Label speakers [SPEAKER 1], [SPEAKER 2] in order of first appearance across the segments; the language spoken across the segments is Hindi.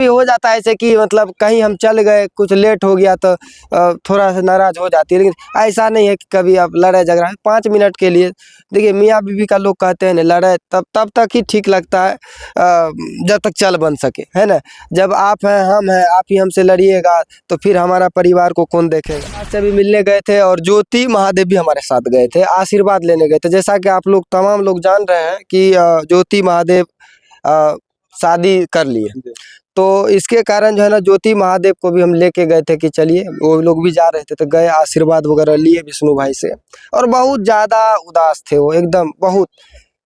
[SPEAKER 1] भी हो जाता है ऐसे कि मतलब कहीं हम चल गए, कुछ लेट हो गया तो थोड़ा सा नाराज हो जाती है, लेकिन ऐसा नहीं है कि कभी आप लड़ाई झगड़ा 5 मिनट के लिए। देखिए मियाँ बीवी का लोग कहते हैं ना, लड़ाई तब तक ही ठीक लगता है जब तक चल बन सके, है ना। जब आप हैं हम हैं, आप ही हमसे लड़िएगा तो फिर हमारा परिवार को कौन देखेगा। आज से भी मिलने गए थे और ज्योति महादेव भी हमारे साथ गए थे, आशीर्वाद लेने गए थे। जैसा कि आप लोग तमाम लोग जान रहे हैं कि ज्योति महादेव शादी कर लिए, तो इसके कारण जो है ना ज्योति महादेव को भी हम लेके गए थे कि चलिए, वो लोग भी जा रहे थे तो गए, आशीर्वाद वगैरह लिए विष्णु भाई से। और बहुत ज़्यादा उदास थे वो, एकदम बहुत,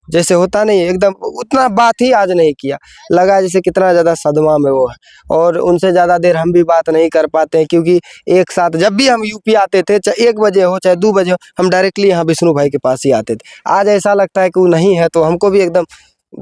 [SPEAKER 1] जैसे होता नहीं है एकदम, उतना बात ही आज नहीं किया, लगा जैसे कितना ज़्यादा सदमा में वो है। और उनसे ज़्यादा देर हम भी बात नहीं कर पाते हैं, क्योंकि एक साथ जब भी हम यूपी आते थे, चाहे 1 बजे हो चाहे 2 बजे हो, हम डायरेक्टली यहाँ विष्णु भाई के पास ही आते थे। आज ऐसा लगता है कि वो नहीं है तो हमको भी एकदम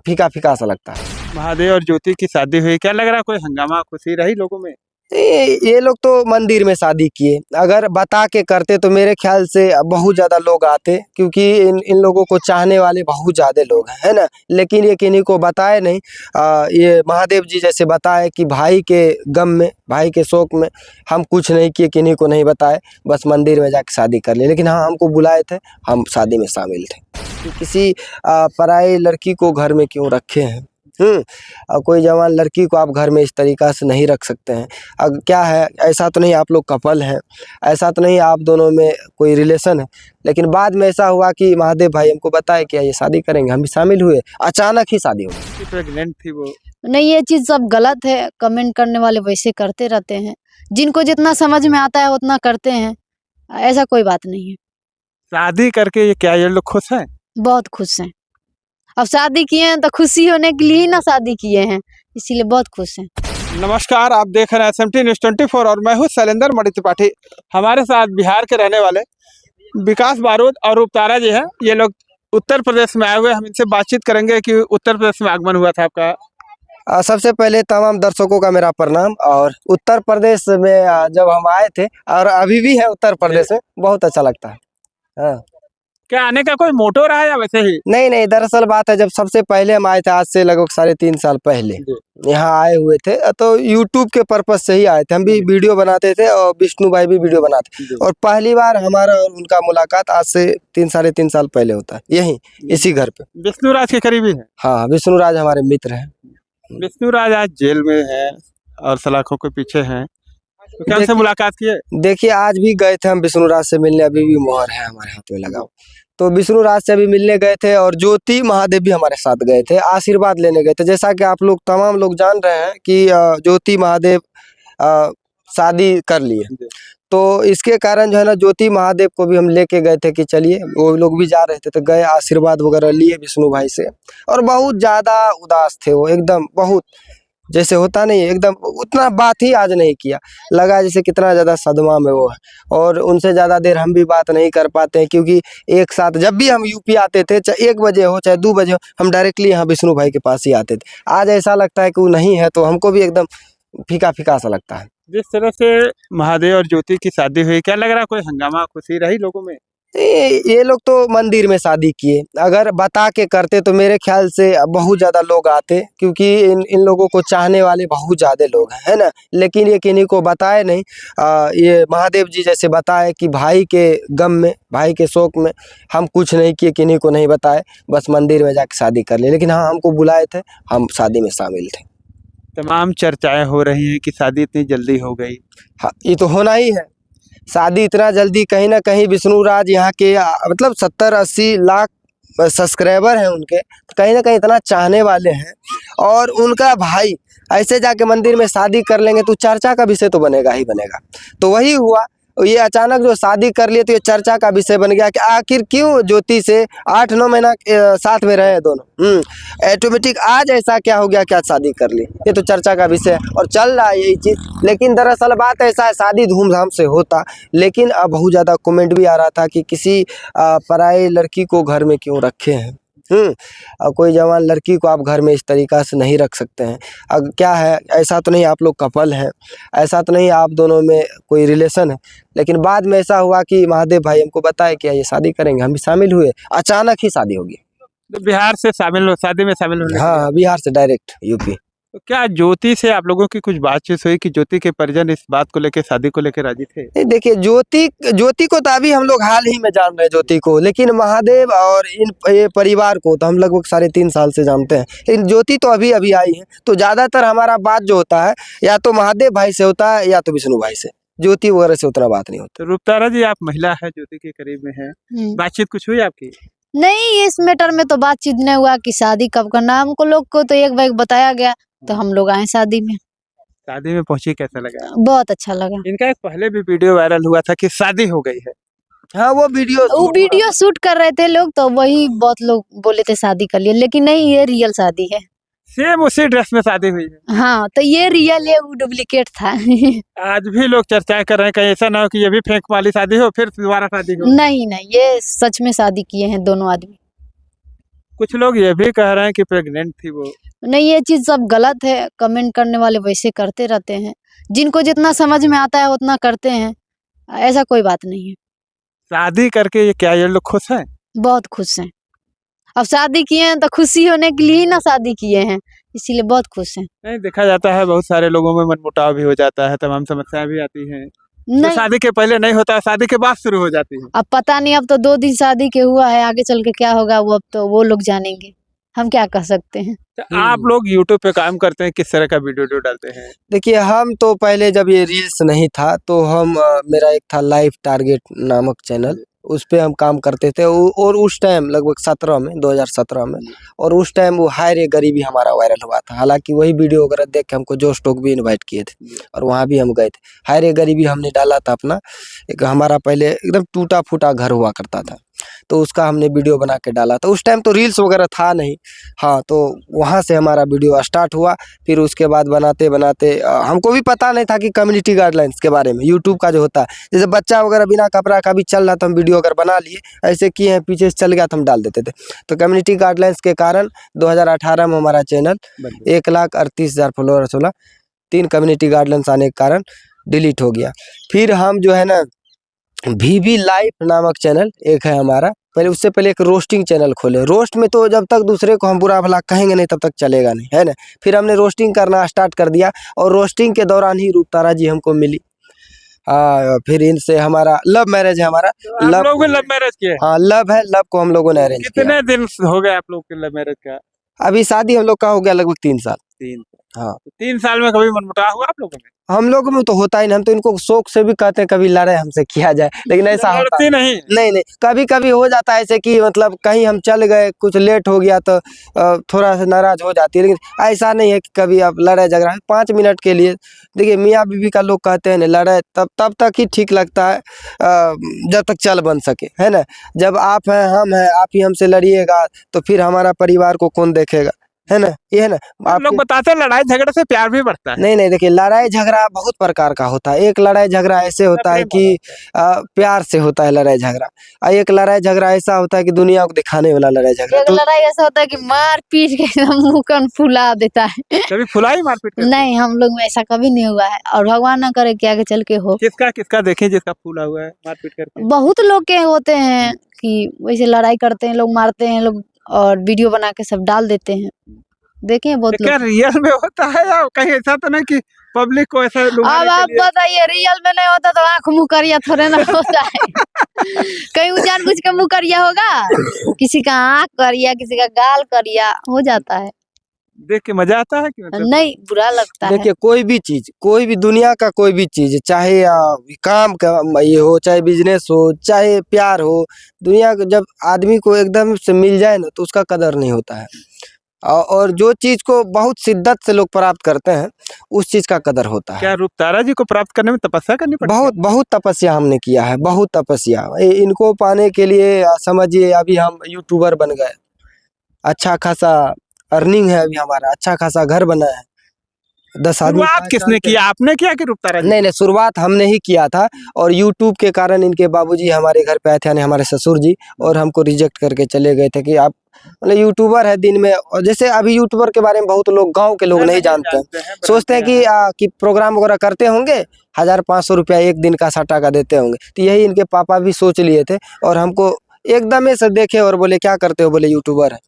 [SPEAKER 1] फीका फीका सा लगता है।
[SPEAKER 2] महादेव और ज्योति की शादी हुई, क्या लग रहा है, कोई हंगामा खुशी रही लोगों में?
[SPEAKER 1] ये लोग तो मंदिर में शादी किए, अगर बता के करते तो मेरे ख्याल से बहुत ज़्यादा लोग आते, क्योंकि इन लोगों को चाहने वाले बहुत ज़्यादा लोग हैं, है ना। लेकिन ये किन्हीं को बताए नहीं। ये महादेव जी जैसे बताए कि भाई के गम में, भाई के शोक में हम कुछ नहीं किए, किन्हीं को नहीं बताए, बस मंदिर में जाके शादी कर लिए। लेकिन हाँ, हमको बुलाए थे, हम शादी में शामिल थे। कि किसी पराई लड़की को घर में क्यों रखे हैं। कोई जवान लड़की को आप घर में इस तरीक़ा से नहीं रख सकते हैं। अब क्या है, ऐसा तो नहीं आप लोग कपल हैं, ऐसा तो नहीं आप दोनों में कोई रिलेशन है, लेकिन बाद में ऐसा हुआ कि महादेव भाई हमको बताए कि ये शादी करेंगे, हम भी शामिल हुए, अचानक ही शादी हो गई।
[SPEAKER 2] प्रेग्नेंट थी वो?
[SPEAKER 3] नहीं, ये चीज़ सब गलत है। कमेंट करने वाले वैसे करते रहते हैं, जिनको जितना समझ में आता है उतना करते हैं, ऐसा कोई बात नहीं है।
[SPEAKER 2] शादी करके ये क्या ये लोग खुश हैं?
[SPEAKER 3] बहुत खुश हैं। अब शादी किए हैं तो खुशी होने के लिए ही ना शादी किए हैं, इसीलिए बहुत खुश हैं।
[SPEAKER 2] नमस्कार, आप देख रहे हैं SMT News 24 और मैं हूँ शैलेंद्र मणि त्रिपाठी। हमारे साथ बिहार के रहने वाले विकास बारूद और उपतारा जी हैं। ये लोग उत्तर प्रदेश में आए हुए, हम इनसे बातचीत करेंगे कि उत्तर प्रदेश में आगमन हुआ था आपका।
[SPEAKER 1] सबसे पहले तमाम दर्शकों का मेरा प्रणाम। और उत्तर प्रदेश में जब हम आए थे और अभी भी है उत्तर प्रदेश में, बहुत अच्छा लगता है। हाँ,
[SPEAKER 2] क्या आने का कोई मोटो रहा है या वैसे ही?
[SPEAKER 1] नहीं, दरअसल बात है, जब सबसे पहले हम आए थे, आज से लगभग 3.5 साल पहले यहाँ आए हुए थे, तो यूट्यूब के पर्पज से ही आए थे। हम भी वीडियो बनाते थे और विष्णु भाई भी वीडियो बनाते थे, और पहली बार हमारा और उनका मुलाकात आज से 3-3.5 साल पहले होता है, यहीं इसी घर पे।
[SPEAKER 2] विष्णु राज के करीबी है?
[SPEAKER 1] हाँ, विष्णु राज हमारे मित्र हैं।
[SPEAKER 2] विष्णु राज आज जेल में है और सलाखों के पीछे हैं, तो क्या उनसे मुलाकात किए?
[SPEAKER 1] देखिए, आज भी गए थे हम विष्णु राज से मिलने, अभी भी मोहर है हमारे हाथ में लगा। तो विष्णु राज से अभी मिलने गए थे और ज्योति महादेव भी हमारे साथ गए थे, आशीर्वाद लेने गए थे। जैसा कि आप लोग तमाम लोग जान रहे हैं कि ज्योति महादेव शादी कर लिए, तो इसके कारण जो है ना ज्योति महादेव को भी हम लेके गए थे कि चलिए, वो लोग भी जा रहे थे तो गए, आशीर्वाद वगैरह लिए विष्णु भाई से। और बहुत ज़्यादा उदास थे वो, एकदम बहुत, जैसे होता नहीं है एकदम, उतना बात ही आज नहीं किया, लगा जैसे कितना ज़्यादा सदमा में वो है। और उनसे ज़्यादा देर हम भी बात नहीं कर पाते हैं, क्योंकि एक साथ जब भी हम यूपी आते थे, चाहे 1 बजे हो चाहे 2 बजे हो, हम डायरेक्टली यहाँ विष्णु भाई के पास ही आते थे। आज ऐसा लगता है कि वो नहीं है तो हमको भी एकदम फीका फीका सा लगता है।
[SPEAKER 2] जिस तरह से महादेव और ज्योति की शादी हुई, क्या लग रहा है, कोई हंगामा खुशी रही लोगों में?
[SPEAKER 1] ये लोग तो मंदिर में शादी किए, अगर बता के करते तो मेरे ख्याल से बहुत ज़्यादा लोग आते, क्योंकि इन लोगों को चाहने वाले बहुत ज़्यादा लोग हैं, है ना। लेकिन ये किन्हीं को बताए नहीं। ये महादेव जी जैसे बताए कि भाई के गम में, भाई के शोक में हम कुछ नहीं किए, किन्हीं को नहीं बताए, बस मंदिर में जाके शादी कर लिए। लेकिन हाँ, हमको बुलाए थे, हम शादी में शामिल थे।
[SPEAKER 2] तमाम चर्चाएं हो रही हैं कि शादी इतनी जल्दी हो गई।
[SPEAKER 1] हाँ, ये तो होना ही है, शादी इतना जल्दी। कहीं ना कहीं विष्णु राज यहाँ के मतलब 70-80 लाख सब्सक्राइबर हैं उनके, तो कहीं ना कहीं इतना चाहने वाले हैं। और उनका भाई ऐसे जाके मंदिर में शादी कर लेंगे तो चर्चा का विषय तो बनेगा ही बनेगा। तो वही हुआ, ये अचानक जो शादी कर लिए तो ये चर्चा का विषय बन गया कि आखिर क्यों ज्योति से 8-9 महीना साथ में रहे दोनों, ऑटोमेटिक आज ऐसा क्या हो गया, क्या शादी कर ली। ये तो चर्चा का विषय है और चल रहा है यही चीज़। लेकिन दरअसल बात ऐसा है, शादी धूमधाम से होता, लेकिन अब बहुत ज़्यादा कमेंट भी आ रहा था कि किसी पराई लड़की को घर में क्यों रखे हैं। कोई जवान लड़की को आप घर में इस तरीक़ा से नहीं रख सकते हैं। अब क्या है, ऐसा तो नहीं आप लोग कपल हैं, ऐसा तो नहीं आप दोनों में कोई रिलेशन है, लेकिन बाद में ऐसा हुआ कि महादेव भाई हमको बताए कि ये शादी करेंगे, हम भी शामिल हुए, अचानक ही शादी हो गई।
[SPEAKER 2] तो बिहार से शादी में शामिल होने?
[SPEAKER 1] हाँ, बिहार से डायरेक्ट यूपी।
[SPEAKER 2] तो क्या ज्योति से आप लोगों की कुछ बातचीत हुई कि ज्योति के परिजन इस बात को लेकर, शादी को लेकर राजी थे?
[SPEAKER 1] नहीं, देखिए ज्योति ज्योति को तो अभी हम लोग हाल ही में जान रहे हैं ज्योति को, लेकिन महादेव और ये परिवार को तो हम लगभग 3.5 साल से जानते हैं। लेकिन ज्योति तो अभी अभी आई है, तो ज्यादातर हमारा बात जो होता है या तो महादेव भाई से होता है या तो विष्णु भाई से, ज्योति वगैरह से उतना बात नहीं होता।
[SPEAKER 2] तो रूपतारा जी, आप महिला है, ज्योति के करीब में है, बातचीत कुछ हुई आपकी?
[SPEAKER 3] नहीं, इस मैटर में तो बातचीत नहीं हुआ कि शादी कब करना। हमको लोग को तो एक बार बताया गया तो हम लोग आए शादी में।
[SPEAKER 2] शादी में पहुंची, कैसा लगा?
[SPEAKER 3] बहुत अच्छा लगा।
[SPEAKER 2] इनका एक पहले भी वीडियो वायरल हुआ था कि शादी हो गई है।
[SPEAKER 1] हाँ, वो वीडियो
[SPEAKER 3] शूट कर रहे थे लोग, तो वही बहुत लोग बोले थे शादी कर लिए, लेकिन नहीं, ये रियल शादी है।
[SPEAKER 2] सेम उसी ड्रेस में शादी हुई है।
[SPEAKER 3] हाँ, तो ये रियल है, वो डुप्लीकेट था।
[SPEAKER 2] आज भी लोग चर्चाएं कर रहे हैं, कहीं ऐसा ना हो कि ये भी फेंक वाली शादी हो फिर दोबारा शादी हो।
[SPEAKER 3] नहीं नहीं, ये सच में शादी किए हैं दोनों आदमी।
[SPEAKER 2] कुछ लोग ये भी कह रहे हैं कि प्रेग्नेंट थी वो।
[SPEAKER 3] नहीं, ये चीज सब गलत है। कमेंट करने वाले वैसे करते रहते हैं, जिनको जितना समझ में आता है उतना करते हैं, ऐसा कोई बात नहीं है।
[SPEAKER 2] शादी करके ये क्या ये लोग खुश हैं?
[SPEAKER 3] बहुत खुश हैं। अब शादी किए हैं तो खुशी होने के लिए ही ना शादी किए हैं, इसीलिए बहुत खुश हैं।
[SPEAKER 2] नहीं, देखा जाता है बहुत सारे लोगों में मनमुटाव भी हो जाता है, तमाम समस्याएं भी आती हैं। तो
[SPEAKER 3] नहीं,
[SPEAKER 2] शादी के पहले नहीं होता, शादी के बाद शुरू हो जाती है।
[SPEAKER 3] अब पता नहीं, अब तो 2 दिन शादी के हुआ है, आगे चल के क्या होगा वो अब तो वो लोग जानेंगे, हम क्या कह सकते हैं।
[SPEAKER 2] तो आप लोग यूट्यूब पे काम करते हैं, किस तरह का वीडियो डालते हैं?
[SPEAKER 1] देखिए, हम तो पहले जब ये रील्स नहीं था तो हम मेरा एक था लाइफ टारगेट नामक चैनल, उस पे हम काम करते थे। और उस टाइम लगभग 2017 में, और उस टाइम वो हाय रे गरीबी हमारा वायरल हुआ था। हालांकि वही वीडियो वगैरह देख के हमको जोश टोक भी इनवाइट किए थे और वहाँ भी हम गए थे। हाय रे गरीबी हमने डाला था अपना, एक हमारा पहले एकदम टूटा फूटा घर हुआ करता था, तो उसका हमने वीडियो बना के डाला था। उस टाइम तो रील्स वगैरह था नहीं। हाँ, तो वहाँ से हमारा वीडियो स्टार्ट हुआ। फिर उसके बाद बनाते बनाते हमको भी पता नहीं था कि कम्युनिटी गाइडलाइंस के बारे में, यूट्यूब का जो होता है, जैसे बच्चा वगैरह बिना कपड़ा का भी चल रहा था, हम वीडियो अगर बना लिए, ऐसे किए हैं, पीछे से चल गया तो हम डाल देते थे। तो कम्युनिटी गाइडलाइंस के कारण 2018 में हमारा चैनल 1,38,000 फॉलोअर्स होला, 3 कम्युनिटी गाइडलाइंस आने के कारण डिलीट हो गया। फिर हम जो है ना VV लाइफ नामक चैनल एक है हमारा, पहले उससे पहले एक रोस्टिंग चैनल खोले। रोस्ट में तो जब तक दूसरे को हम बुरा भला कहेंगे नहीं तब तक चलेगा नहीं, है ना। फिर हमने रोस्टिंग करना स्टार्ट कर दिया और रोस्टिंग के दौरान ही रूपतारा जी हमको मिली। फिर इनसे हमारा लव मैरिज है हमारा।
[SPEAKER 2] आप लोग लव मैरिज किए?
[SPEAKER 1] हाँ, लव है, लव को हम लोगों ने अरेंज किया।
[SPEAKER 2] कितने दिन हो गए आप लोग के लव मैरिज का?
[SPEAKER 1] अभी शादी हम लोग का हो गया लगभग 3 साल।
[SPEAKER 2] 3।
[SPEAKER 1] हाँ,
[SPEAKER 2] 3 साल में कभी मनमुटाव हुआ आप लोगों में?
[SPEAKER 1] हम लोग में तो होता ही नहीं, हम तो इनको शौक से भी कहते हैं कभी लड़ाई हमसे किया जाए, लेकिन ऐसा होता
[SPEAKER 2] नहीं।
[SPEAKER 1] नहीं, कभी कभी हो जाता है ऐसे कि मतलब कहीं हम चल गए, कुछ लेट हो गया तो थोड़ा सा नाराज हो जाती है, लेकिन ऐसा नहीं है कि कभी आप लड़ाई झगड़ा 5 मिनट के लिए। देखिए, मियाँ बीवी का लोग कहते हैं ना, लड़ाई तब तक ही ठीक लगता है जब तक चल बन सके, है ना। जब आप हैं, हम हैं, आप ही हमसे लड़िएगा तो फिर हमारा परिवार को कौन देखेगा, है ना। ये है ना,
[SPEAKER 2] आप लोग बताते हैं लड़ाई झगड़े से प्यार भी बढ़ता है।
[SPEAKER 1] नहीं, देखिए, लड़ाई झगड़ा बहुत प्रकार का होता है। एक लड़ाई झगड़ा ऐसे होता है कि प्यार से होता है लड़ाई झगड़ा, और एक लड़ाई झगड़ा ऐसा होता है कि दुनिया को दिखाने वाला लड़ाई झगड़ा।
[SPEAKER 3] एक लड़ाई ऐसा होता है कि मार पीट के एकदम मुंह कान फुला देता है।
[SPEAKER 2] कभी फुलाई मारपीट?
[SPEAKER 3] नहीं, हम लोग में ऐसा कभी नहीं हुआ है, और भगवान ना करे कि आगे चल के हो।
[SPEAKER 2] किसका देखें जिसका फूला हुआ है मारपीट करके?
[SPEAKER 3] बहुत लोग के होते हैं कि वैसे लड़ाई करते हैं लोग, मारते हैं लोग, और वीडियो बना के सब डाल देते हैं, देखे हैं बहुत
[SPEAKER 2] क्या
[SPEAKER 3] लोग।
[SPEAKER 2] रियल में होता है या कहीं ऐसा तो नहीं कि पब्लिक को ऐसा
[SPEAKER 3] अब आप बताइए, रियल में नहीं होता तो आँख मुँह करिया थोड़े ना होता है। कहीं वो जानबूझ के मुँह करिया होगा, किसी का आँख करिया, किसी का गाल करिया हो जाता है।
[SPEAKER 2] देख के मजा आता है कि मतलब?
[SPEAKER 3] नहीं, बुरा लगता है।
[SPEAKER 1] देखिए, कोई भी चीज, कोई भी दुनिया का कोई भी चीज, चाहे काम का ये हो, चाहे बिजनेस हो, चाहे प्यार हो, दुनिया को जब आदमी को एकदम से मिल जाए ना तो उसका कदर नहीं होता है। और जो चीज को बहुत शिद्दत से लोग प्राप्त करते हैं उस चीज का कदर होता है।
[SPEAKER 2] क्या रूपतारा जी को प्राप्त करने में तपस्या करनी पड़ती है?
[SPEAKER 1] बहुत तपस्या हमने किया है, बहुत तपस्या। इनको पाने के लिए समझिए अभी हम यूट्यूबर बन गए, अच्छा खासा अर्निंग है अभी हमारा, अच्छा खासा घर बना है, 10 आदमी।
[SPEAKER 2] शुरुआत किसने किया, आपने किया कि रूपतारा जी?
[SPEAKER 1] नहीं, शुरुआत हमने ही किया था, और यूट्यूब के कारण इनके बाबूजी हमारे घर पे आए थे, यानी हमारे ससुर जी, और हमको रिजेक्ट करके चले गए थे कि आप मतलब यूट्यूबर है दिन में। और जैसे अभी यूट्यूबर के बारे में बहुत लोग, गांव के लोग नहीं जानते हैं, सोचते हैं कि प्रोग्राम वगैरह करते होंगे, 1,000-500 रुपया एक दिन का साटा का देते होंगे। तो यही इनके पापा भी सोच लिए थे, और हमको एकदम से देखे और बोले क्या करते हो, बोले यूट्यूबर है।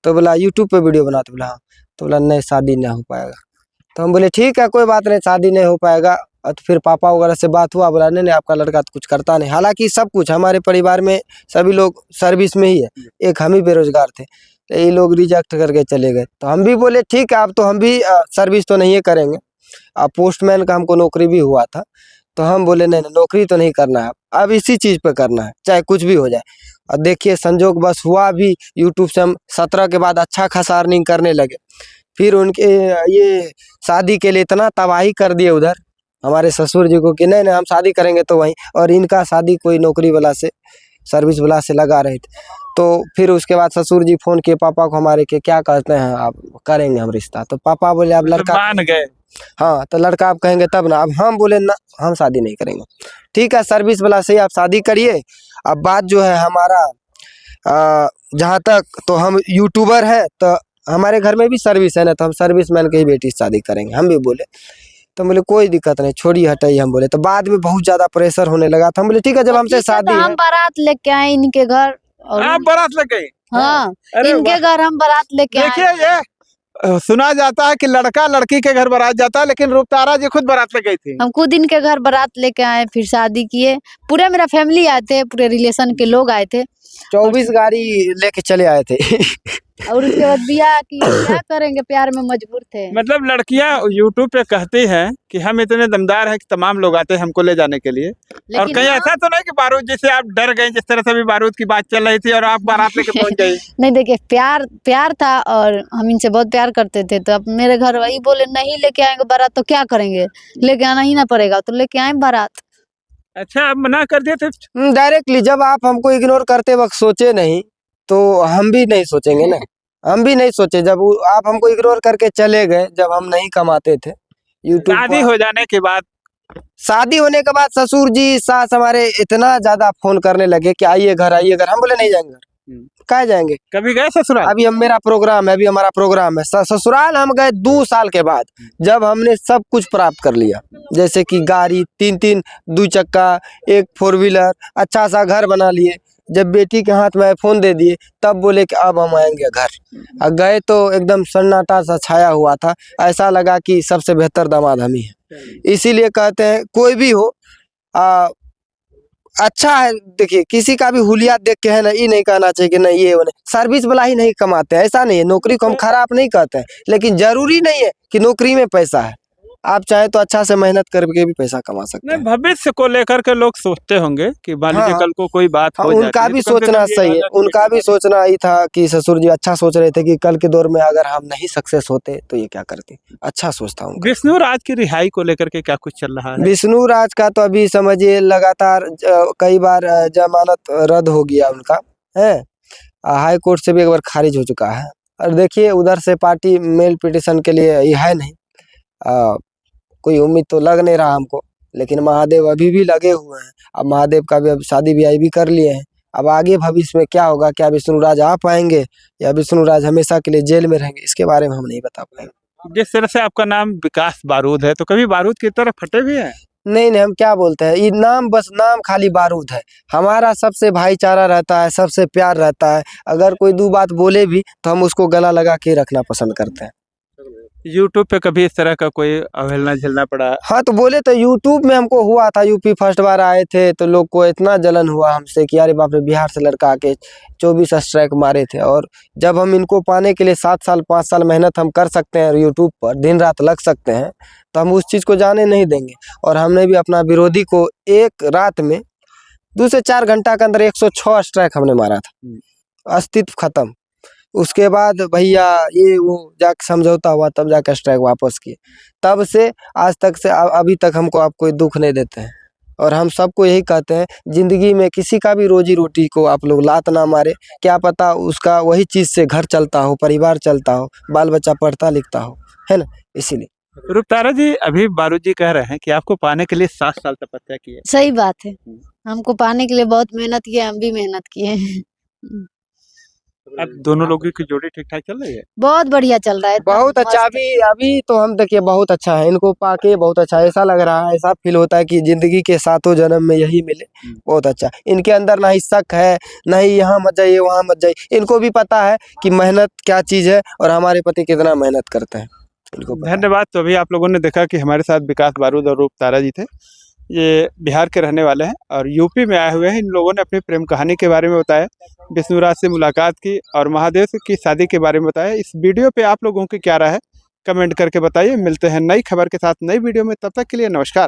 [SPEAKER 1] तो बोला यूट्यूब पे वीडियो बनाते, बोला हाँ। तो बोला नहीं शादी नहीं हो पाएगा। तो हम बोले ठीक है कोई बात नहीं, शादी नहीं हो पाएगा। और तो फिर पापा वगैरह से बात हुआ, बोला नहीं नहीं आपका लड़का तो कुछ करता नहीं। हालांकि सब कुछ हमारे परिवार में सभी लोग सर्विस में ही है, एक हम ही बेरोजगार थे। तो ये लोग रिजेक्ट करके चले गए। तो हम भी बोले ठीक है अब तो हम भी सर्विस तो नहीं करेंगे। अब पोस्टमैन का हमको नौकरी भी हुआ था, तो हम बोले नहीं नहीं नौकरी तो नहीं करना है, अब इसी चीज़ पे करना है चाहे कुछ भी हो जाए। और देखिए संजोग बस हुआ भी, यूट्यूब से हम 17 के बाद अच्छा खासा अर्निंग करने लगे। फिर उनके ये शादी के लिए इतना तबाही कर दिए उधर हमारे ससुर जी को कि नहीं नहीं हम शादी करेंगे तो वहीं, और इनका शादी कोई नौकरी वाला से सर्विस वाला से लगा रहे थे। तो फिर उसके बाद ससुर जी फोन किए पापा को हमारे के क्या कहते हैं आप करेंगे हम रिश्ता। तो पापा बोले अब लड़का
[SPEAKER 2] मान गए।
[SPEAKER 1] हाँ तो लड़का आप कहेंगे तब ना। अब हम बोले ना हम शादी नहीं करेंगे। ठीक है सर्विस वाला से ही आप शादी करिए। अब बात जो है हमारा जहाँ तक तो हम यूट्यूबर हैं तो हमारे घर में भी सर्विस है ना, तो हम सर्विसमैन की ही बेटी से शादी करेंगे। हम भी बोले तो बोले कोई दिक्कत नहीं छोड़िए हटाइए। हम बोले तो बाद में बहुत ज्यादा प्रेशर होने लगा था। हम बोले ठीक है जब हमसे
[SPEAKER 3] ठीक है,
[SPEAKER 1] शादी
[SPEAKER 3] तो
[SPEAKER 1] है।
[SPEAKER 3] हम बारात लेके आए इनके घर और
[SPEAKER 2] आप बारात लग गई।
[SPEAKER 3] हाँ
[SPEAKER 2] अरे
[SPEAKER 3] इनके
[SPEAKER 2] वाह।
[SPEAKER 3] घर हम बारात लेके
[SPEAKER 2] देखिए
[SPEAKER 3] आए।
[SPEAKER 2] ये सुना जाता है कि लड़का लड़की के घर बारात जाता है, लेकिन रूपतारा जी खुद बारात लग गई थी।
[SPEAKER 3] हम खुद इनके घर बारात लेके आए, फिर शादी किए। पूरे मेरा फैमिली आए थे, पूरे रिलेशन के लोग आए थे
[SPEAKER 1] 24 गाड़ी लेके चले आए थे।
[SPEAKER 3] और उसके बाद बियाह किए। क्या करेंगे, प्यार में मजबूर थे।
[SPEAKER 2] मतलब लड़कियां यूट्यूब पे कहती हैं कि हम इतने दमदार हैं कि तमाम लोग आते हैं हमको ले जाने के लिए। और
[SPEAKER 3] लेकिन
[SPEAKER 2] कहीं
[SPEAKER 3] हम-
[SPEAKER 2] ऐसा तो नहीं कि बारूद जैसे आप डर गए, जिस तरह से अभी बारूद की बात चल रही थी और आप बारात लेके पहुंच गई।
[SPEAKER 3] नहीं देखिए प्यार प्यार था और हम इनसे बहुत प्यार करते थे। तो अब मेरे घर वही बोले नहीं लेके आएंगे बारात तो क्या करेंगे, लेके आना ही ना पड़ेगा, तो लेके आए बारात।
[SPEAKER 2] अच्छा आप मना कर दिए थे।
[SPEAKER 1] डायरेक्टली जब आप हमको इग्नोर करते वक्त सोचे नहीं तो हम भी नहीं सोचेंगे ना। हम भी नहीं सोचे जब आप हमको इग्नोर करके चले गए जब हम नहीं कमाते थे यूट्यूब
[SPEAKER 2] शादी
[SPEAKER 1] पर।
[SPEAKER 2] हो जाने के बाद
[SPEAKER 1] शादी होने के बाद ससुर जी सास हमारे इतना ज्यादा फोन करने लगे कि आइए घर आइए घर। हम बोले नहीं जाएंगे घर, कहाँ जाएंगे।
[SPEAKER 2] कभी गए ससुराल?
[SPEAKER 1] अभी हम मेरा प्रोग्राम है, अभी हमारा प्रोग्राम है। ससुराल हम गए 2 साल के बाद जब हमने सब कुछ प्राप्त कर लिया, जैसे कि गाड़ी 3 2 चक्का, एक 4 व्हीलर, अच्छा सा घर बना लिए। जब बेटी के हाथ में आईफोन दे दिए तब बोले कि अब हम आएंगे घर। और गए तो एकदम सन्नाटा सा छाया हुआ था, ऐसा लगा कि सबसे बेहतर दामाद हम ही है। इसीलिए कहते हैं कोई भी हो अच्छा है। देखिए किसी का भी हुलिया देख के है ना ये नहीं कहना चाहिए कि नहीं ये वो नहीं। सर्विस वाला ही नहीं कमाते हैं, ऐसा नहीं है। नौकरी को हम खराब नहीं कहते हैं, लेकिन जरूरी नहीं है कि नौकरी में पैसा है। आप चाहे तो अच्छा से मेहनत करके भी पैसा कमा सकते
[SPEAKER 2] नहीं
[SPEAKER 1] हैं।
[SPEAKER 2] भविष्य को लेकर के लोग सोचते होंगे कि मान लीजिए
[SPEAKER 1] हाँ,
[SPEAKER 2] कल को कोई बात
[SPEAKER 1] हाँ,
[SPEAKER 2] हो जाती
[SPEAKER 1] उनका
[SPEAKER 2] है
[SPEAKER 1] भी
[SPEAKER 2] तो कम से
[SPEAKER 1] सोचना
[SPEAKER 2] कम ये
[SPEAKER 1] सही है।
[SPEAKER 2] आजादी
[SPEAKER 1] उनका
[SPEAKER 2] मिल
[SPEAKER 1] भी
[SPEAKER 2] जाती है।
[SPEAKER 1] सोचना ही था कि ससुर जी अच्छा सोच रहे थे कि कल के दौर में अगर हम नहीं सक्सेस होते तो ये क्या करते। अच्छा सोचता हूँ।
[SPEAKER 2] विष्णु राज की रिहाई को लेकर के क्या कुछ चल रहा है?
[SPEAKER 1] विष्णु राज का तो अभी समझिए लगातार कई बार जमानत रद्द हो गया उनका है। हाई कोर्ट से भी एक बार खारिज हो चुका है। और देखिए उधर से पार्टी मेल पिटिशन के लिए ये है नहीं। कोई उम्मीद तो लग नहीं रहा हमको, लेकिन महादेव अभी भी लगे हुए हैं। अब महादेव का भी अब शादी ब्याह भी कर लिए हैं। अब आगे भविष्य में क्या होगा, क्या विष्णु राज आ पाएंगे या विष्णु राज हमेशा के लिए जेल में रहेंगे, इसके बारे में हम नहीं बता पाएंगे।
[SPEAKER 2] जिस तरह से आपका नाम विकास बारूद है, तो कभी बारूद की तरफ फटे भी हैं?
[SPEAKER 1] नहीं नहीं हम क्या बोलते हैं, ये नाम बस नाम खाली बारूद है। हमारा सबसे भाईचारा रहता है, सबसे प्यार रहता है। अगर कोई 2 बात बोले भी तो हम उसको गला लगा के रखना पसंद करते हैं।
[SPEAKER 2] यूट्यूब पे कभी इस तरह का कोई अवहेलना झेलना पड़ा?
[SPEAKER 1] हाँ तो बोले तो यूट्यूब में हमको हुआ था। यूपी फर्स्ट बार आए थे तो लोग को इतना जलन हुआ हमसे कि अरे बाप रे बिहार से लड़का आके 24 स्ट्राइक मारे थे। और जब हम इनको पाने के लिए 7 साल 5 साल मेहनत हम कर सकते हैं यूट्यूब पर, दिन रात लग सकते हैं, तो हम उस चीज़ को जाने नहीं देंगे। और हमने भी अपना विरोधी को एक रात में 2 से 4 घंटा के अंदर 106 स्ट्राइक हमने मारा था, अस्तित्व खत्म। उसके बाद भैया ये वो जाके समझौता हुआ तब जाके स्ट्राइक वापस किए। तब से आज तक से अभी तक हमको आप कोई दुख नहीं देते हैं। और हम सबको यही कहते हैं जिंदगी में किसी का भी रोजी रोटी को आप लोग लात ना मारे। क्या पता उसका वही चीज़ से घर चलता हो, परिवार चलता हो, बाल बच्चा पढ़ता लिखता हो, है ना। इसीलिए
[SPEAKER 2] रूपतारा जी अभी बारूद जी कह रहे हैं कि आपको पाने के लिए 7 साल तपस्या की है।
[SPEAKER 3] सही बात है, हमको पाने के लिए बहुत मेहनत किए, हम भी मेहनत किए।
[SPEAKER 2] अब दोनों लोगों की जोड़ी ठीक ठाक चल रही है।
[SPEAKER 3] बहुत बढ़िया चल रहा है, एकदम
[SPEAKER 1] बहुत अच्छा।
[SPEAKER 3] मस्त।
[SPEAKER 1] अभी अभी तो हम देखिए बहुत अच्छा है, इनको पाके बहुत अच्छा, ऐसा लग रहा है, ऐसा फील होता है कि जिंदगी के सातों जन्म में यही मिले। बहुत अच्छा, इनके अंदर ना ही शक है, ना ही यहाँ मत जाइए वहाँ मत जाइए। इनको भी पता है कि मेहनत क्या चीज है और हमारे पति कितना मेहनत करते हैं, इनको पता है।
[SPEAKER 2] धन्यवाद। तो अभी आप लोगों ने देखा कि हमारे साथ विकास बारूद और रूप तारा जी थे। ये बिहार के रहने वाले हैं और यूपी में आए हुए हैं। इन लोगों ने अपनी प्रेम कहानी के बारे में बताया, विष्णुराज से मुलाकात की और महादेव की शादी के बारे में बताया। इस वीडियो पे आप लोगों की क्या राय है, कमेंट करके बताइए। मिलते हैं नई खबर के साथ नई वीडियो में, तब तक के लिए नमस्कार।